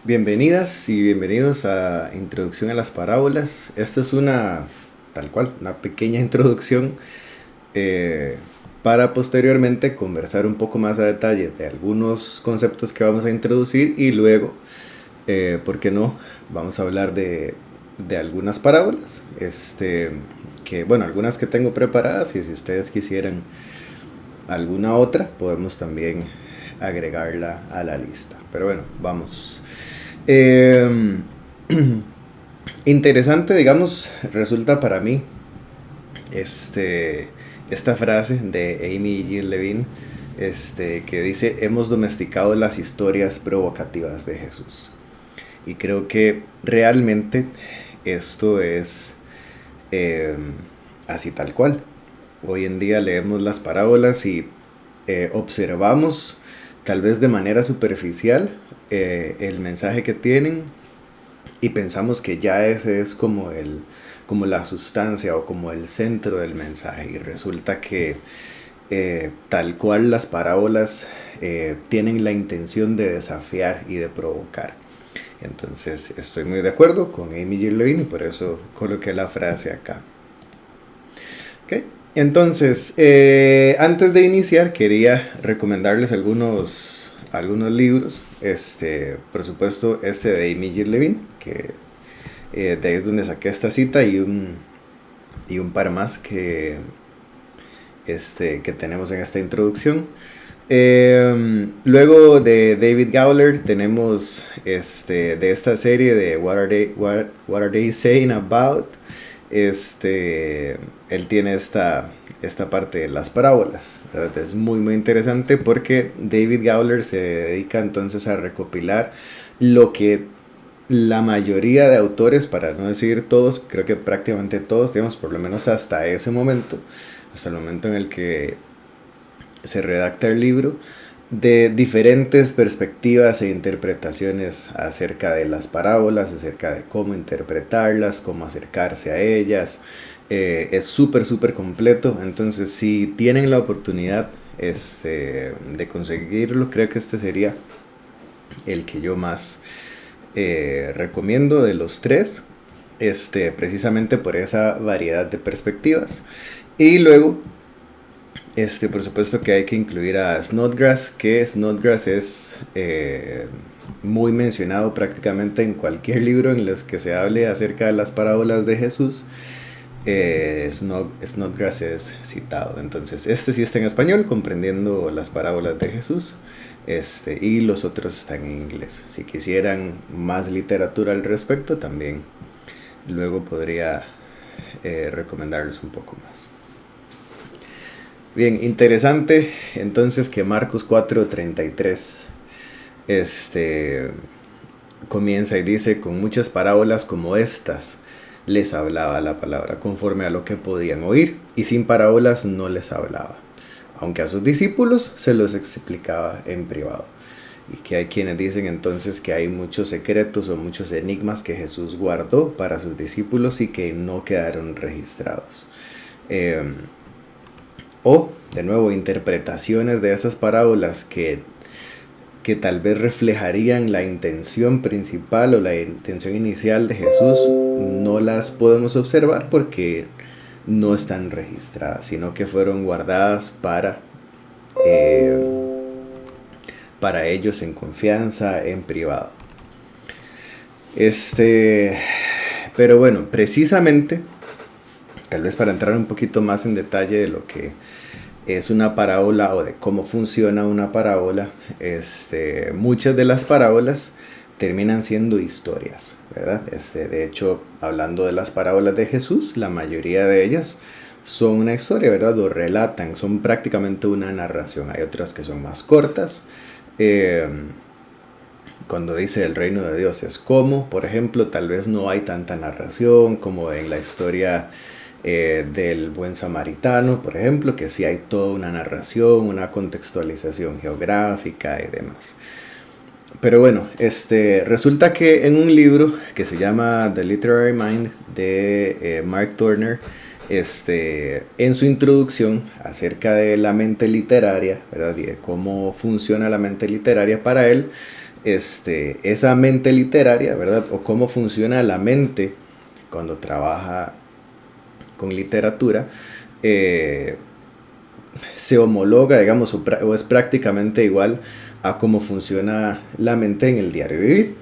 Bienvenidas y bienvenidos a Introducción a las Parábolas. Esta es tal cual, una pequeña introducción eh, para posteriormente conversar un poco más a detalle de algunos conceptos que vamos a introducir y luego, ¿por qué no? Vamos a hablar de algunas parábolas, algunas que tengo preparadas y si ustedes quisieran alguna otra, podemos también agregarla a la lista. Pero bueno, vamos. Eh, Interesante, digamos, resulta para mí este, esta frase de Amy G. Levine que dice: hemos domesticado las historias provocativas de Jesús. Y creo que realmente esto es eh, así tal cual. Hoy en día leemos las parábolas y observamos, tal vez de manera superficial, el mensaje que tienen y pensamos que ya ese es como la sustancia o como el centro del mensaje, y resulta que tal cual las parábolas tienen la intención de desafiar y de provocar. Entonces estoy muy de acuerdo con Amy G. Levine y por eso coloqué la frase acá. ¿Okay? Entonces, antes de iniciar quería recomendarles algunos libros. Por supuesto, de Amy G. Levine, que de ahí es donde saqué esta cita, y un par más que tenemos en esta introducción. Luego de David Gowler tenemos de esta serie de What Are They Saying About. Él tiene esta parte de las parábolas, ¿verdad? Es muy muy interesante porque David Gowler se dedica entonces a recopilar lo que la mayoría de autores, para no decir todos, creo que prácticamente todos, digamos, por lo menos hasta ese momento, hasta el momento en el que se redacta el libro, de diferentes perspectivas e interpretaciones acerca de las parábolas, acerca de cómo interpretarlas, cómo acercarse a ellas. Es súper, súper completo. Entonces, si tienen la oportunidad de conseguirlo, creo que este sería el que yo más recomiendo de los tres, precisamente por esa variedad de perspectivas. Y luego, por supuesto que hay que incluir a Snodgrass, que Snodgrass es muy mencionado prácticamente en cualquier libro en los que se hable acerca de las parábolas de Jesús. Snodgrass es citado. Entonces, este sí está en español, comprendiendo las parábolas de Jesús. Y los otros están en inglés. Si quisieran más literatura al respecto, también luego podría recomendarles un poco más. Bien, interesante entonces que Marcos 4:33 comienza y dice: con muchas parábolas como estas les hablaba la palabra conforme a lo que podían oír, y sin parábolas no les hablaba, aunque a sus discípulos se los explicaba en privado. Y que hay quienes dicen entonces que hay muchos secretos o muchos enigmas que Jesús guardó para sus discípulos y que no quedaron registrados. O, de nuevo, interpretaciones de esas parábolas que tal vez reflejarían la intención principal o la intención inicial de Jesús, no las podemos observar porque no están registradas, sino que fueron guardadas para ellos en confianza, en privado. Pero bueno, precisamente, tal vez para entrar un poquito más en detalle de lo que es una parábola o de cómo funciona una parábola, muchas de las parábolas terminan siendo historias, ¿verdad? De hecho, hablando de las parábolas de Jesús, la mayoría de ellas son una historia, ¿verdad? O relatan, son prácticamente una narración. Hay otras que son más cortas. Cuando dice el reino de Dios es como, por ejemplo, tal vez no hay tanta narración como en la historia del buen samaritano, por ejemplo, que sí hay toda una narración, una contextualización geográfica y demás. Pero bueno, resulta que en un libro que se llama The Literary Mind de Mark Turner, en su introducción acerca de la mente literaria, ¿verdad? Y de cómo funciona la mente literaria para él, esa mente literaria, ¿verdad? O cómo funciona la mente cuando trabaja con literatura, se homologa, digamos, o es prácticamente igual a cómo funciona la mente en el diario vivir.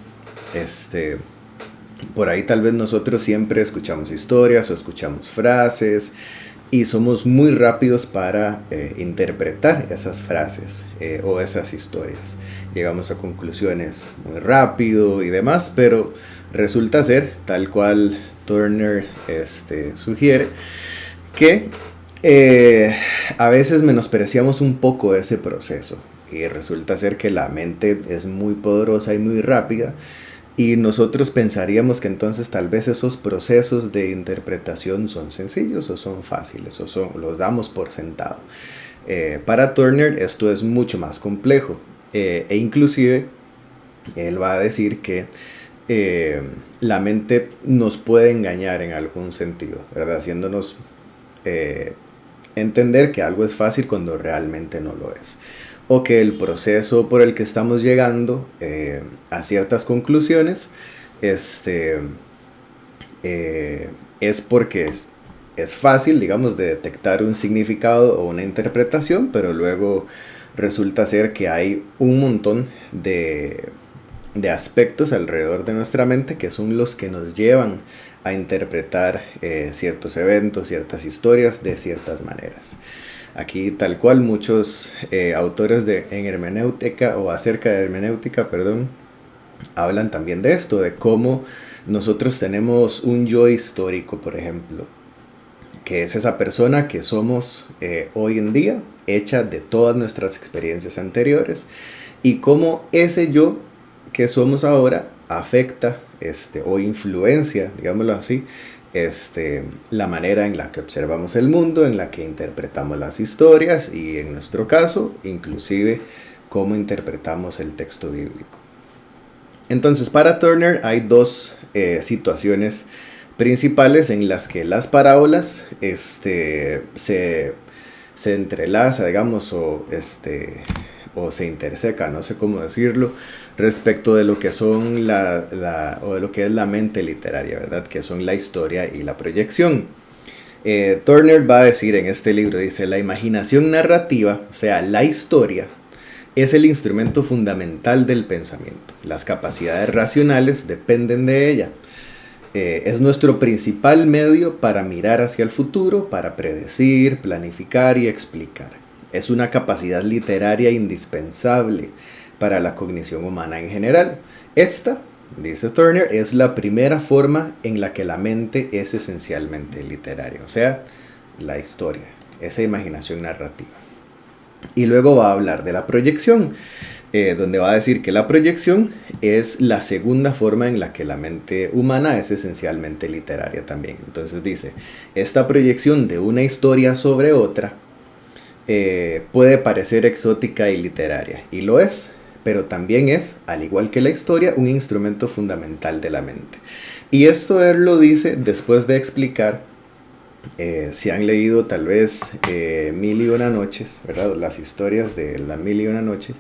Por ahí tal vez nosotros siempre escuchamos historias o escuchamos frases y somos muy rápidos para interpretar esas frases o esas historias. Llegamos a conclusiones muy rápido y demás, pero resulta ser, tal cual Turner sugiere, que a veces menospreciamos un poco ese proceso y resulta ser que la mente es muy poderosa y muy rápida y nosotros pensaríamos que entonces tal vez esos procesos de interpretación son sencillos o son fáciles o los damos por sentado. Para Turner esto es mucho más complejo e inclusive él va a decir que la mente nos puede engañar en algún sentido, ¿verdad? Haciéndonos entender que algo es fácil cuando realmente no lo es. O que el proceso por el que estamos llegando a ciertas conclusiones es porque es fácil, digamos, de detectar un significado o una interpretación, pero luego resulta ser que hay un montón de aspectos alrededor de nuestra mente que son los que nos llevan a interpretar ciertos eventos, ciertas historias de ciertas maneras. Aquí tal cual muchos autores en hermenéutica o acerca de hermenéutica, perdón, hablan también de esto, de cómo nosotros tenemos un yo histórico, por ejemplo, que es esa persona que somos hoy en día, hecha de todas nuestras experiencias anteriores, y cómo ese yo que somos ahora afecta o influencia, digámoslo así, la manera en la que observamos el mundo, en la que interpretamos las historias y en nuestro caso, inclusive cómo interpretamos el texto bíblico. Entonces, para Turner hay dos situaciones principales en las que las parábolas se entrelaza, digamos, o se interseca, no sé cómo decirlo, respecto de lo que son o de lo que es la mente literaria, ¿verdad? Que son la historia y la proyección. Turner va a decir en este libro, dice, la imaginación narrativa, o sea, la historia, es el instrumento fundamental del pensamiento. Las capacidades racionales dependen de ella. Es nuestro principal medio para mirar hacia el futuro, para predecir, planificar y explicar. Es una capacidad literaria indispensable para la cognición humana en general. Esta, dice Turner, es la primera forma en la que la mente es esencialmente literaria, o sea, la historia, esa imaginación narrativa. Y luego va a hablar de la proyección, donde va a decir que la proyección es la segunda forma en la que la mente humana es esencialmente literaria también. Entonces dice, esta proyección de una historia sobre otra puede parecer exótica y literaria, y lo es, pero también es, al igual que la historia, un instrumento fundamental de la mente. Y esto él lo dice después de explicar, si han leído tal vez Mil y una noches, ¿verdad? Las historias de las Mil y una noches,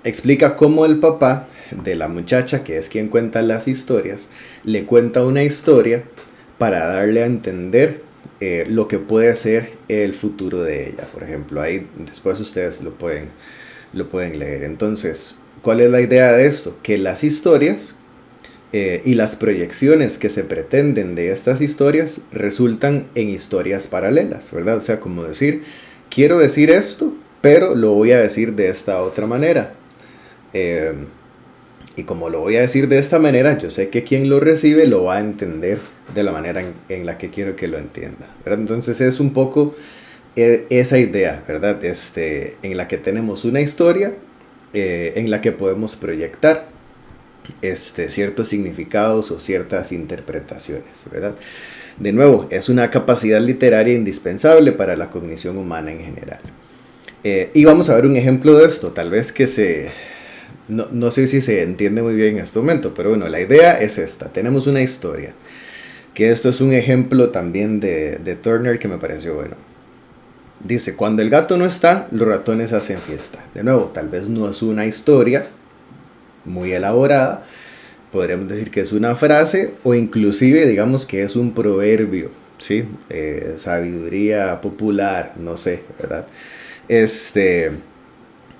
explica cómo el papá de la muchacha, que es quien cuenta las historias, le cuenta una historia para darle a entender lo que puede ser el futuro de ella. Por ejemplo, ahí después ustedes lo pueden leer. Entonces, ¿cuál es la idea de esto? Que las historias y las proyecciones que se pretenden de estas historias resultan en historias paralelas, ¿verdad? O sea, como decir, quiero decir esto, pero lo voy a decir de esta otra manera. Y como lo voy a decir de esta manera, yo sé que quien lo recibe lo va a entender de la manera en la que quiero que lo entienda, ¿verdad? Entonces es un poco esa idea, ¿verdad? En la que tenemos una historia en la que podemos proyectar ciertos significados o ciertas interpretaciones, ¿verdad? De nuevo, es una capacidad literaria indispensable para la cognición humana en general. Y vamos a ver un ejemplo de esto, tal vez que no sé si se entiende muy bien en este momento, pero bueno, la idea es esta. Tenemos una historia, que esto es un ejemplo también de Turner que me pareció bueno. Dice, cuando el gato no está, los ratones hacen fiesta. De nuevo, tal vez no es una historia muy elaborada, podríamos decir que es una frase o inclusive digamos que es un proverbio, ¿sí? Sabiduría popular, no sé, ¿verdad? Este,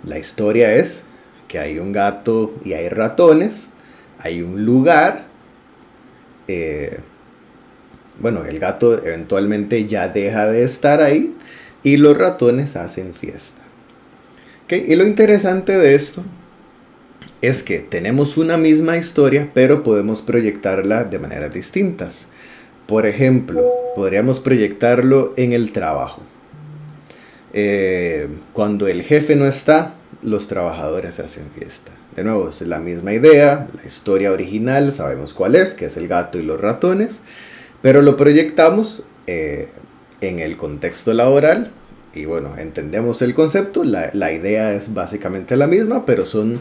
la historia es que hay un gato y hay ratones, hay un lugar, eh, bueno, el gato eventualmente ya deja de estar ahí y los ratones hacen fiesta. ¿Okay? Y lo interesante de esto es que tenemos una misma historia, pero podemos proyectarla de maneras distintas. Por ejemplo, podríamos proyectarlo en el trabajo. Cuando el jefe no está, los trabajadores hacen fiesta. De nuevo, es la misma idea, la historia original, sabemos cuál es, que es el gato y los ratones, pero lo proyectamos en el contexto laboral y bueno, entendemos el concepto, la idea es básicamente la misma, pero son,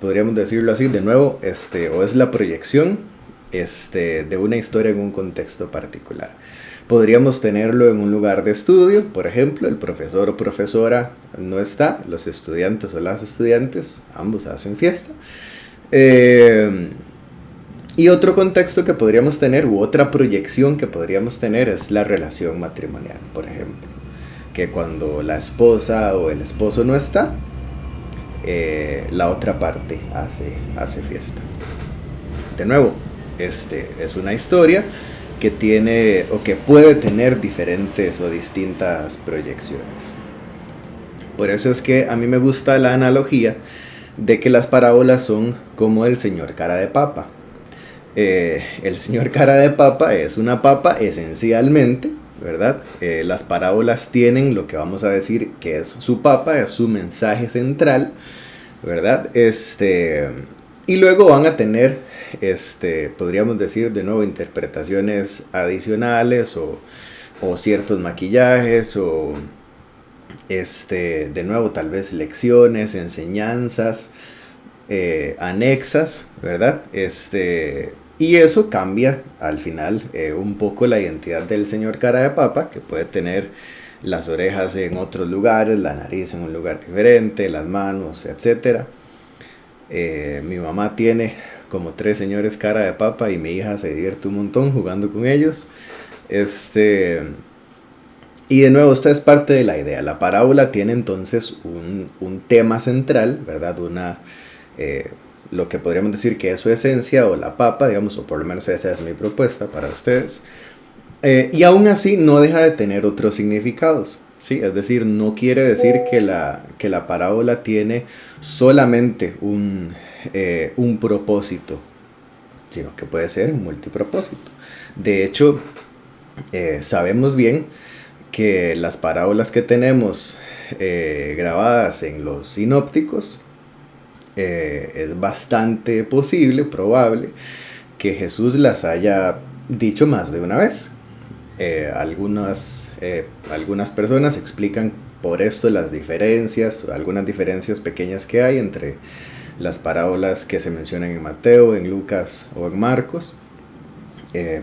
podríamos decirlo así, de nuevo, o es la proyección de una historia en un contexto particular. Podríamos tenerlo en un lugar de estudio, por ejemplo, el profesor o profesora no está, los estudiantes o las estudiantes, ambos hacen fiesta. Y otro contexto que podríamos tener, u otra proyección que podríamos tener, es la relación matrimonial, por ejemplo. Que cuando la esposa o el esposo no está, la otra parte hace fiesta. De nuevo, es una historia que tiene o que puede tener diferentes o distintas proyecciones. Por eso es que a mí me gusta la analogía de que las parábolas son como el señor cara de papa. El señor cara de papa es una papa esencialmente, ¿verdad? Las parábolas tienen lo que vamos a decir que es su papa, es su mensaje central, ¿verdad? Y luego van a tener, podríamos decir de nuevo, interpretaciones adicionales o ciertos maquillajes o, de nuevo, tal vez lecciones, enseñanzas, anexas, ¿verdad? Y eso cambia al final un poco la identidad del señor cara de papa, que puede tener las orejas en otros lugares, la nariz en un lugar diferente, las manos, etc. Mi mamá tiene como 3 señores cara de papa y mi hija se divierte un montón jugando con ellos. Y de nuevo, esta es parte de la idea. La parábola tiene entonces un tema central, ¿verdad? Lo que podríamos decir que es su esencia o la papa, digamos, o por lo menos esa es mi propuesta para ustedes. Y aún así no deja de tener otros significados, ¿sí? Es decir, no quiere decir que la parábola tiene solamente un propósito, sino que puede ser un multipropósito. De hecho, sabemos bien que las parábolas que tenemos grabadas en los sinópticos, es bastante posible, probable, que Jesús las haya dicho más de una vez. Algunas personas explican por esto las diferencias, algunas diferencias pequeñas que hay entre las parábolas que se mencionan en Mateo, en Lucas o en Marcos,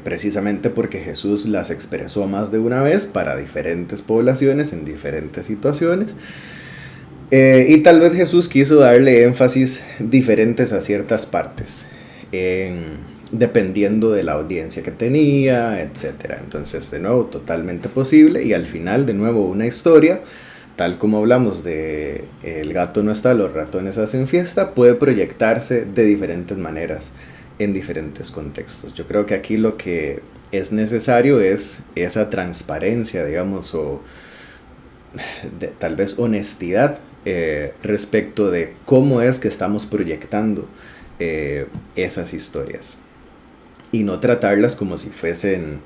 precisamente porque Jesús las expresó más de una vez para diferentes poblaciones en diferentes situaciones. Y tal vez Jesús quiso darle énfasis diferentes a ciertas partes, dependiendo de la audiencia que tenía, etc. Entonces, de nuevo, totalmente posible. Y al final, de nuevo, una historia, tal como hablamos de el gato no está, los ratones hacen fiesta, puede proyectarse de diferentes maneras en diferentes contextos. Yo creo que aquí lo que es necesario es esa transparencia, digamos, o tal vez honestidad respecto de cómo es que estamos proyectando esas historias y no tratarlas como si fuesen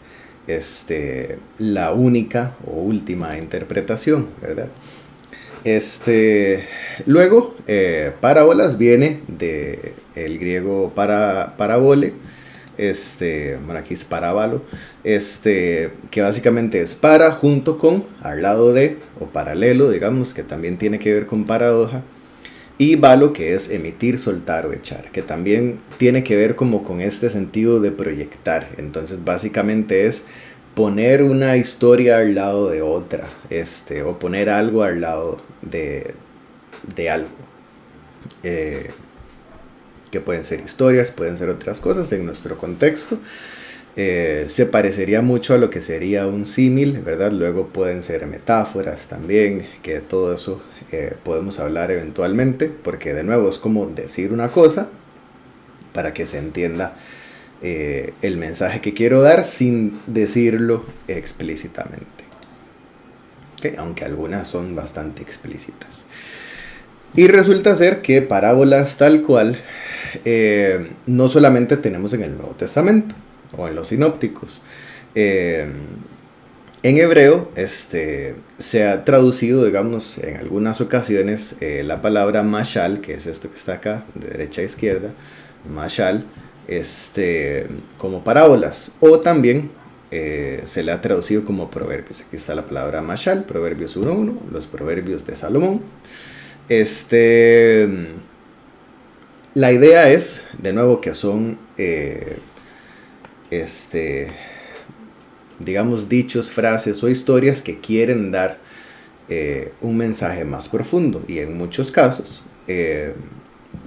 la única o última interpretación, ¿verdad? Luego, parábolas viene del griego parabole, bueno, aquí es parábalo, que básicamente es para, junto con, al lado de, o paralelo, digamos, que también tiene que ver con paradoja, y balo, que es emitir, soltar o echar, que también tiene que ver como con este sentido de proyectar. Entonces básicamente es poner una historia al lado de otra, o poner algo al lado de algo. Que pueden ser historias, pueden ser otras cosas en nuestro contexto. Se parecería mucho a lo que sería un símil, ¿verdad? Luego pueden ser metáforas también, que de todo eso podemos hablar eventualmente, porque de nuevo es como decir una cosa para que se entienda el mensaje que quiero dar sin decirlo explícitamente. ¿Okay? Aunque algunas son bastante explícitas. Y resulta ser que parábolas tal cual no solamente tenemos en el Nuevo Testamento o en los sinópticos. En hebreo se ha traducido, digamos, en algunas ocasiones la palabra mashal, que es esto que está acá, de derecha a izquierda, mashal, como parábolas, o también se le ha traducido como proverbios. Aquí está la palabra mashal, Proverbios 1.1, los proverbios de Salomón. La idea es, de nuevo, que son digamos, dichos, frases o historias que quieren dar un mensaje más profundo, y en muchos casos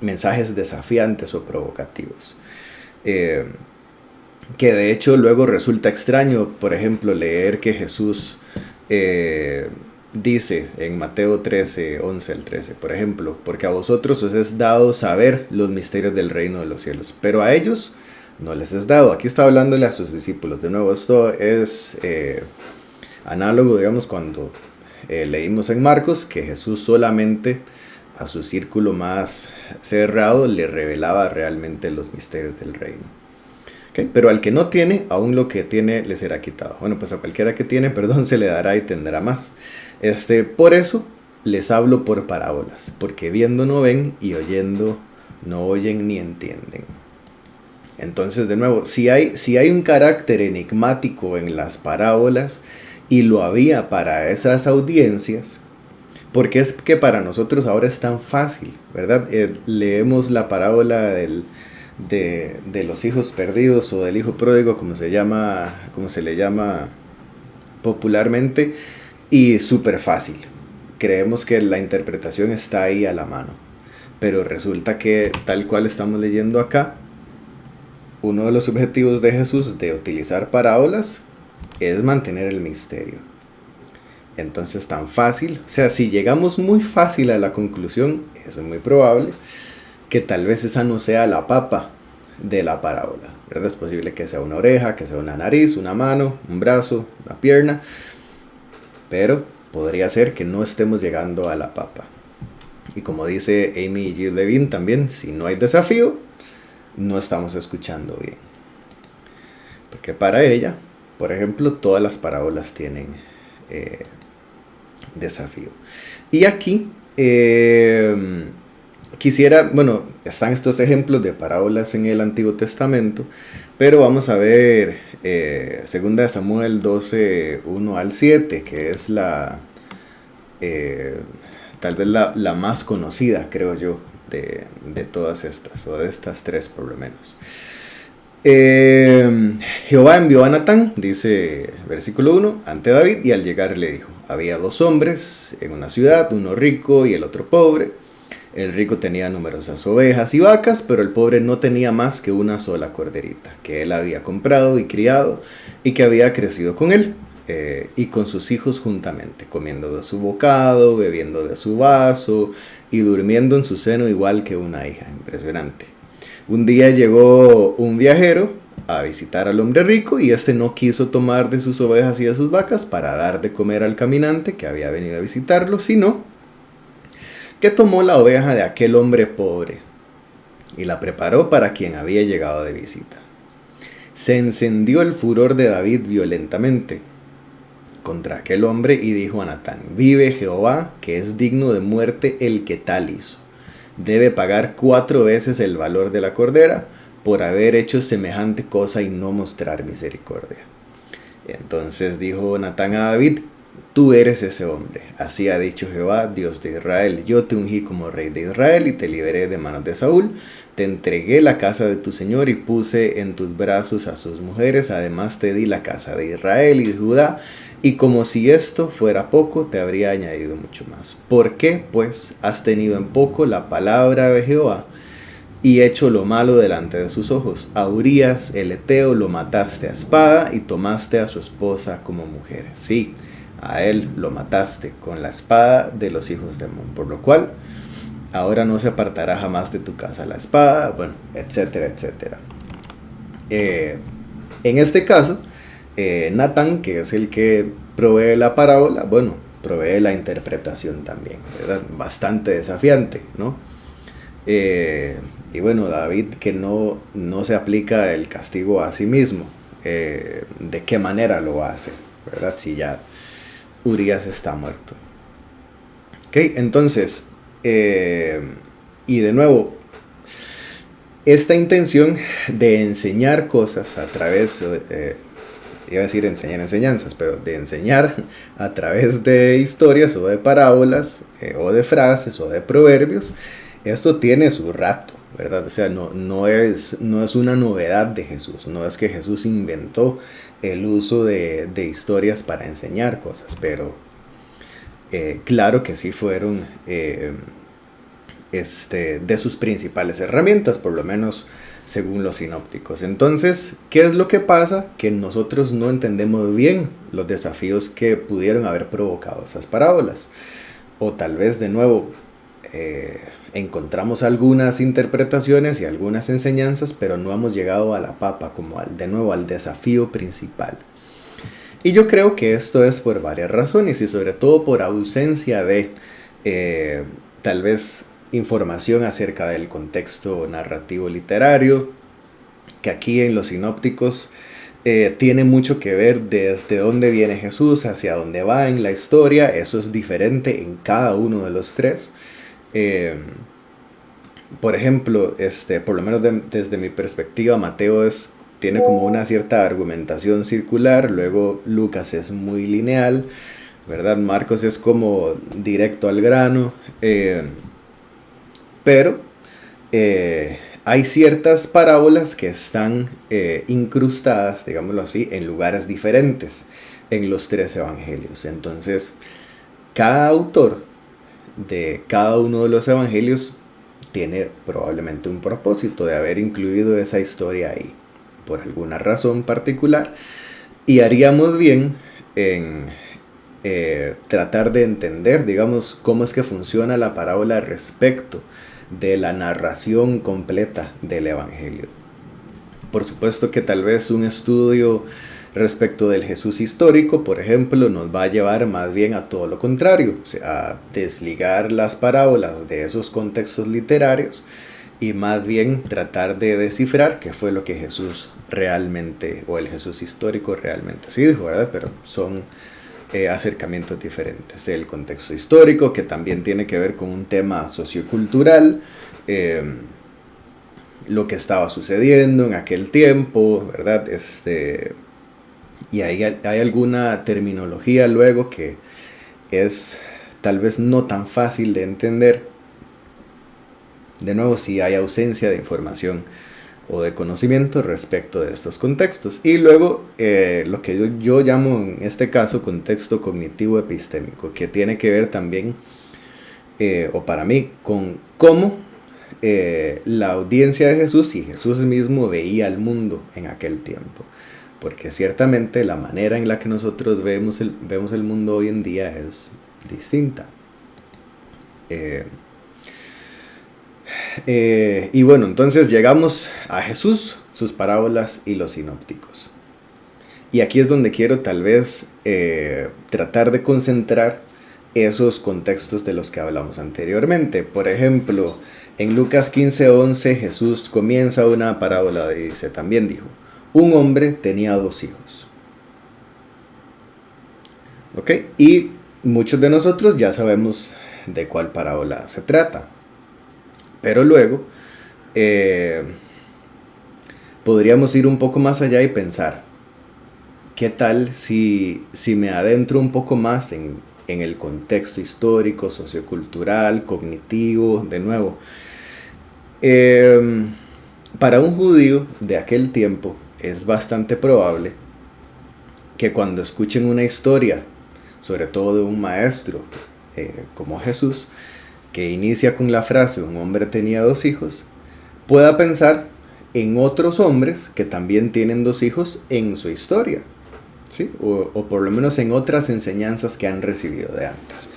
mensajes desafiantes o provocativos, que de hecho luego resulta extraño, por ejemplo, leer que Jesús dice en Mateo 13, 11 al 13, por ejemplo, porque a vosotros os es dado saber los misterios del reino de los cielos, pero a ellos no les es dado. Aquí está hablándole a sus discípulos. De nuevo, esto es análogo, digamos, cuando leímos en Marcos que Jesús solamente a su círculo más cerrado le revelaba realmente los misterios del reino. ¿Okay? Pero al que no tiene, aún lo que tiene le será quitado. Bueno, pues a cualquiera que tiene, perdón, se le dará y tendrá más. Por eso les hablo por parábolas, porque viendo no ven y oyendo no oyen ni entienden. Entonces, de nuevo, si hay un carácter enigmático en las parábolas, y lo había para esas audiencias, porque es que para nosotros ahora es tan fácil, ¿verdad? Leemos la parábola de los hijos perdidos o del hijo pródigo, como se le llama popularmente, y súper fácil. Creemos que la interpretación está ahí a la mano, pero resulta que tal cual estamos leyendo acá, uno de los objetivos de Jesús de utilizar parábolas es mantener el misterio. Entonces, tan fácil, o sea, si llegamos muy fácil a la conclusión, es muy probable que tal vez esa no sea la papa de la parábola, ¿verdad? Es posible que sea una oreja, que sea una nariz, una mano, un brazo, una pierna, pero podría ser que no estemos llegando a la papa. Y como dice Amy G. Levine también, si no hay desafío, no estamos escuchando bien. Porque para ella, por ejemplo, todas las parábolas tienen desafío. Y aquí están estos ejemplos de parábolas en el Antiguo Testamento, pero vamos a ver 2 Samuel 12, 1 al 7, que es tal vez la más conocida, creo yo, de todas estas, o de estas tres por lo menos. Jehová envió a Natán, dice versículo 1, ante David, y al llegar le dijo: había 2 hombres en una ciudad, uno rico y el otro pobre. El rico tenía numerosas ovejas y vacas, pero el pobre no tenía más que una sola corderita, que él había comprado y criado, y que había crecido con él, y con sus hijos juntamente, comiendo de su bocado, bebiendo de su vaso, y durmiendo en su seno igual que una hija. Impresionante. Un día llegó un viajero a visitar al hombre rico, y este no quiso tomar de sus ovejas y de sus vacas para dar de comer al caminante que había venido a visitarlo, sino que tomó la oveja de aquel hombre pobre y la preparó para quien había llegado de visita. Se encendió el furor de David violentamente contra aquel hombre y dijo a Natán: vive Jehová, que es digno de muerte el que tal hizo. Debe pagar 4 veces el valor de la cordera por haber hecho semejante cosa y no mostrar misericordia. Entonces dijo Natán a David: tú eres ese hombre. Así ha dicho Jehová, Dios de Israel. Yo te ungí como rey de Israel y te liberé de manos de Saúl. Te entregué la casa de tu señor y puse en tus brazos a sus mujeres. Además te di la casa de Israel y de Judá. Y como si esto fuera poco, te habría añadido mucho más. ¿Por qué? Pues has tenido en poco la palabra de Jehová y hecho lo malo delante de sus ojos. A Urías el Eteo lo mataste a espada y tomaste a su esposa como mujer. Sí, a él lo mataste con la espada de los hijos de Amón, por lo cual ahora no se apartará jamás de tu casa la espada, bueno, etcétera, etcétera. En este caso, Natán, que es el que provee la parábola, bueno, provee la interpretación también, ¿verdad? Bastante desafiante, ¿no? Y bueno, David que no se aplica el castigo a sí mismo. ¿De qué manera lo hace? ¿Verdad? Si ya Urías está muerto. Ok, entonces, y de nuevo, esta intención de enseñar cosas a través, iba a decir enseñar enseñanzas, pero de enseñar a través de historias o de parábolas, o de frases o de proverbios, esto tiene su rato, ¿verdad? O sea, no es una novedad de Jesús, no es que Jesús inventó el uso de historias para enseñar cosas, pero claro que sí fueron de sus principales herramientas, por lo menos según los sinópticos. Entonces, ¿qué es lo que pasa? Que nosotros no entendemos bien los desafíos que pudieron haber provocado esas parábolas. O tal vez de nuevo encontramos algunas interpretaciones y algunas enseñanzas, pero no hemos llegado a la papa, como de nuevo al desafío principal. Y yo creo que esto es por varias razones y sobre todo por ausencia de tal vez información acerca del contexto narrativo literario, que aquí en los sinópticos tiene mucho que ver desde dónde viene Jesús, hacia dónde va en la historia. Eso es diferente en cada uno de los tres. Por ejemplo, por lo menos desde mi perspectiva, Mateo tiene como una cierta argumentación circular, luego Lucas es muy lineal, ¿verdad? Marcos es como directo al grano, pero hay ciertas parábolas que están incrustadas, digámoslo así, en lugares diferentes en los tres evangelios. Entonces, cada autor de cada uno de los evangelios tiene probablemente un propósito de haber incluido esa historia ahí, por alguna razón particular, y haríamos bien en tratar de entender, digamos, cómo es que funciona la parábola respecto de la narración completa del evangelio. Por supuesto que tal vez un estudio respecto del Jesús histórico, por ejemplo, nos va a llevar más bien a todo lo contrario, o sea, a desligar las parábolas de esos contextos literarios y más bien tratar de descifrar qué fue lo que Jesús realmente, o el Jesús histórico realmente sí dijo, ¿verdad? Pero son acercamientos diferentes. El contexto histórico, que también tiene que ver con un tema sociocultural, lo que estaba sucediendo en aquel tiempo, ¿verdad? Y hay alguna terminología luego que es tal vez no tan fácil de entender. De nuevo, si hay ausencia de información o de conocimiento respecto de estos contextos. Y luego lo que yo llamo en este caso contexto cognitivo epistémico, que tiene que ver también, o para mí, con cómo la audiencia de Jesús y Jesús mismo veía al mundo en aquel tiempo. Porque ciertamente la manera en la que nosotros vemos el mundo hoy en día es distinta. Y bueno, entonces llegamos a Jesús, sus parábolas y los sinópticos. Y aquí es donde quiero tal vez tratar de concentrar esos contextos de los que hablamos anteriormente. Por ejemplo, en Lucas 15:11 Jesús comienza una parábola y dice, también dijo, un hombre tenía 2 hijos. ¿Ok? Y muchos de nosotros ya sabemos de cuál parábola se trata. Pero luego podríamos ir un poco más allá y pensar, ¿qué tal si me adentro un poco más en el contexto histórico, sociocultural, cognitivo, de nuevo? Eh, para un judío de aquel tiempo es bastante probable que cuando escuchen una historia, sobre todo de un maestro como Jesús, que inicia con la frase un hombre tenía dos hijos, pueda pensar en otros hombres que también tienen dos hijos en su historia, ¿sí? O por lo menos en otras enseñanzas que han recibido de antes.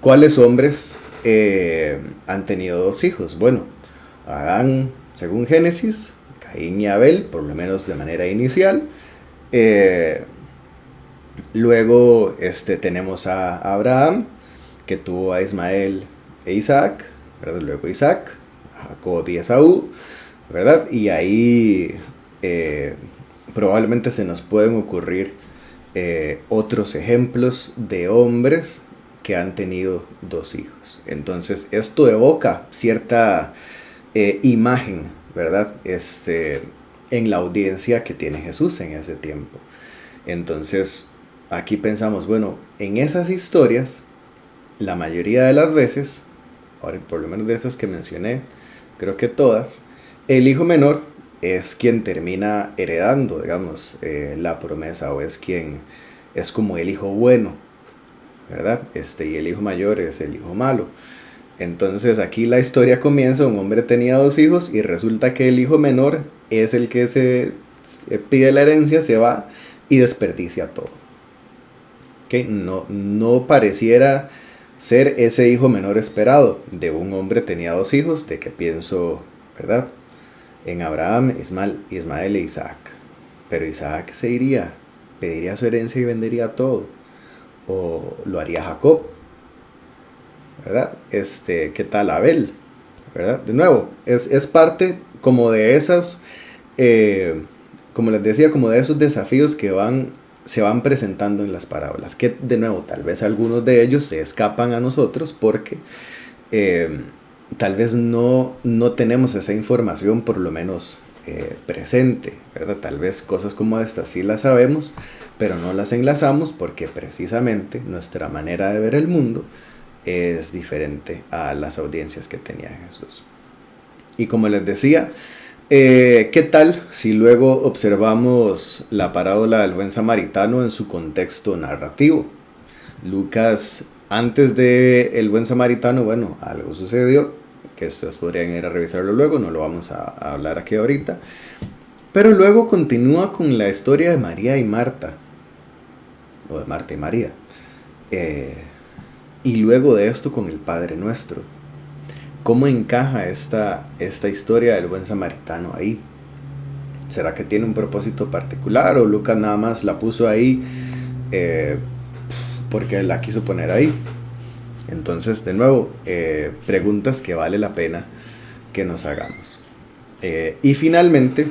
¿Cuáles hombres han tenido dos hijos? Bueno, Adán, según Génesis, Caín y Abel, por lo menos de manera inicial. Eh, Luego tenemos a Abraham, que tuvo a Ismael e Isaac, ¿verdad? Luego Isaac, a Jacob y Esaú, ¿verdad? Y ahí probablemente se nos pueden ocurrir otros ejemplos de hombres que han tenido dos hijos. Entonces esto evoca cierta imagen, ¿verdad? En la audiencia que tiene Jesús en ese tiempo. Entonces aquí pensamos, bueno, en esas historias, la mayoría de las veces, ahora por lo menos de esas que mencioné, creo que todas, el hijo menor es quien termina heredando, digamos, la promesa, o es quien es como el hijo bueno, ¿verdad? Y el hijo mayor es el hijo malo. Entonces aquí la historia comienza, un hombre tenía dos hijos y resulta que el hijo menor es el que se pide la herencia, se va y desperdicia todo. ¿Okay? No pareciera ser ese hijo menor esperado. De un hombre tenía dos hijos, de que pienso, ¿verdad? En Abraham, Ismael e Isaac. Pero Isaac se iría, pediría su herencia y vendería todo. O lo haría Jacob, ¿verdad? ¿Qué tal Abel? ¿Verdad? De nuevo, es parte como de esas, como les decía, como de esos desafíos que se van presentando en las parábolas, que de nuevo tal vez algunos de ellos se escapan a nosotros porque tal vez no tenemos esa información por lo menos presente, ¿verdad? Tal vez cosas como estas sí las sabemos, pero no las enlazamos porque precisamente nuestra manera de ver el mundo es diferente a las audiencias que tenía Jesús. Y como les decía, ¿qué tal si luego observamos la parábola del buen samaritano en su contexto narrativo? Lucas, antes de el buen samaritano, bueno, algo sucedió, que ustedes podrían ir a revisarlo luego, no lo vamos a hablar aquí ahorita. Pero luego continúa con la historia de María y Marta, o de Marta y María. Y luego de esto con el Padre Nuestro. ¿Cómo encaja esta historia del buen samaritano ahí? ¿Será que tiene un propósito particular o Lucas nada más la puso ahí porque la quiso poner ahí? Entonces, de nuevo, preguntas que vale la pena que nos hagamos. Y finalmente,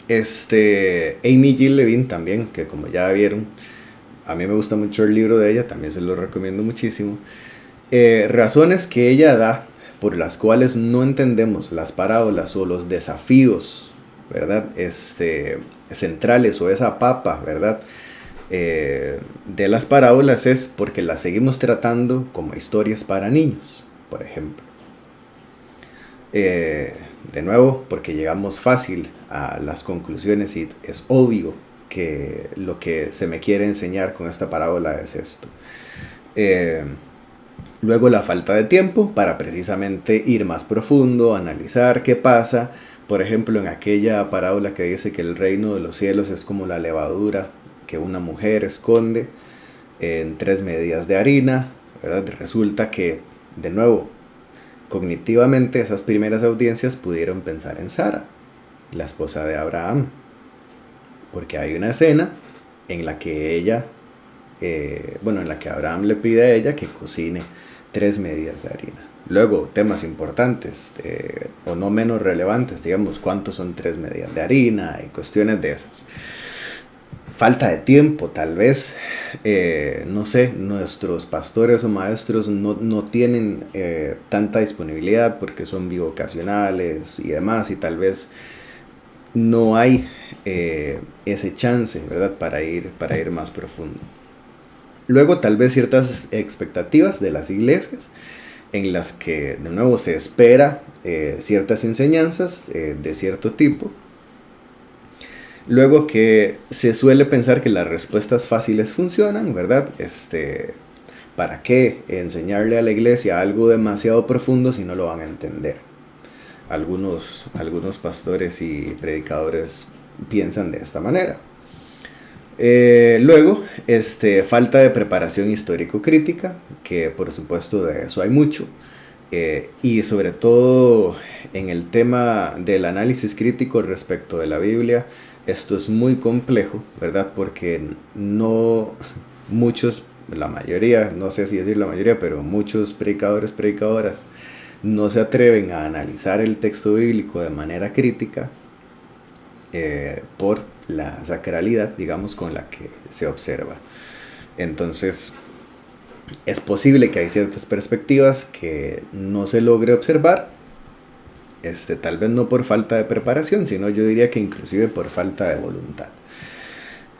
Amy Jill Levine también, que como ya vieron, a mí me gusta mucho el libro de ella, también se lo recomiendo muchísimo. Razones que ella da por las cuales no entendemos las parábolas o los desafíos, ¿verdad? Centrales o esa papa, ¿verdad? De las parábolas es porque las seguimos tratando como historias para niños, por ejemplo. De nuevo, porque llegamos fácil a las conclusiones y es obvio que lo que se me quiere enseñar con esta parábola es esto. Luego la falta de tiempo para precisamente ir más profundo, analizar qué pasa. Por ejemplo, en aquella parábola que dice que el reino de los cielos es como la levadura que una mujer esconde en 3 medidas de harina, ¿verdad? Resulta que, de nuevo, cognitivamente esas primeras audiencias pudieron pensar en Sara, la esposa de Abraham, porque hay una escena en la que ella, en la que Abraham le pide a ella que cocine 3 medidas de harina. Luego, temas importantes o no menos relevantes, digamos, cuántos son 3 medidas de harina y cuestiones de esas. Falta de tiempo, tal vez, no sé, nuestros pastores o maestros no tienen tanta disponibilidad porque son bivocacionales y demás, y tal vez no hay ese chance, ¿verdad? Para ir más profundo. Luego tal vez ciertas expectativas de las iglesias en las que de nuevo se espera ciertas enseñanzas de cierto tipo. Luego que se suele pensar que las respuestas fáciles funcionan, ¿verdad? ¿Para qué enseñarle a la iglesia algo demasiado profundo si no lo van a entender? Algunos pastores y predicadores piensan de esta manera. Luego, falta de preparación histórico-crítica, que por supuesto de eso hay mucho, y sobre todo en el tema del análisis crítico respecto de la Biblia, esto es muy complejo, ¿verdad? Porque no muchos, la mayoría, no sé si decir la mayoría, pero muchos predicadores, predicadoras, no se atreven a analizar el texto bíblico de manera crítica por la sacralidad, digamos, con la que se observa. Entonces, es posible que hay ciertas perspectivas que no se logre observar, tal vez no por falta de preparación, sino yo diría que inclusive por falta de voluntad.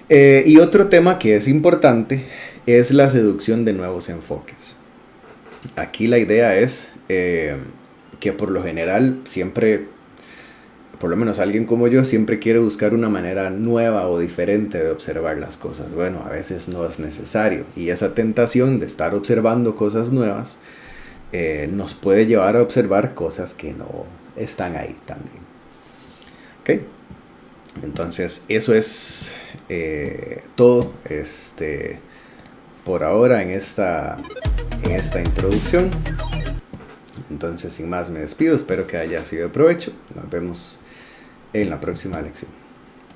Y otro tema que es importante es la seducción de nuevos enfoques. Aquí la idea es que por lo general siempre, por lo menos alguien como yo, siempre quiere buscar una manera nueva o diferente de observar las cosas. Bueno, a veces no es necesario. Y esa tentación de estar observando cosas nuevas nos puede llevar a observar cosas que no están ahí también. ¿Ok? Entonces, eso es todo por ahora en esta introducción. Entonces, sin más, me despido. Espero que haya sido de provecho. Nos vemos en la próxima lección.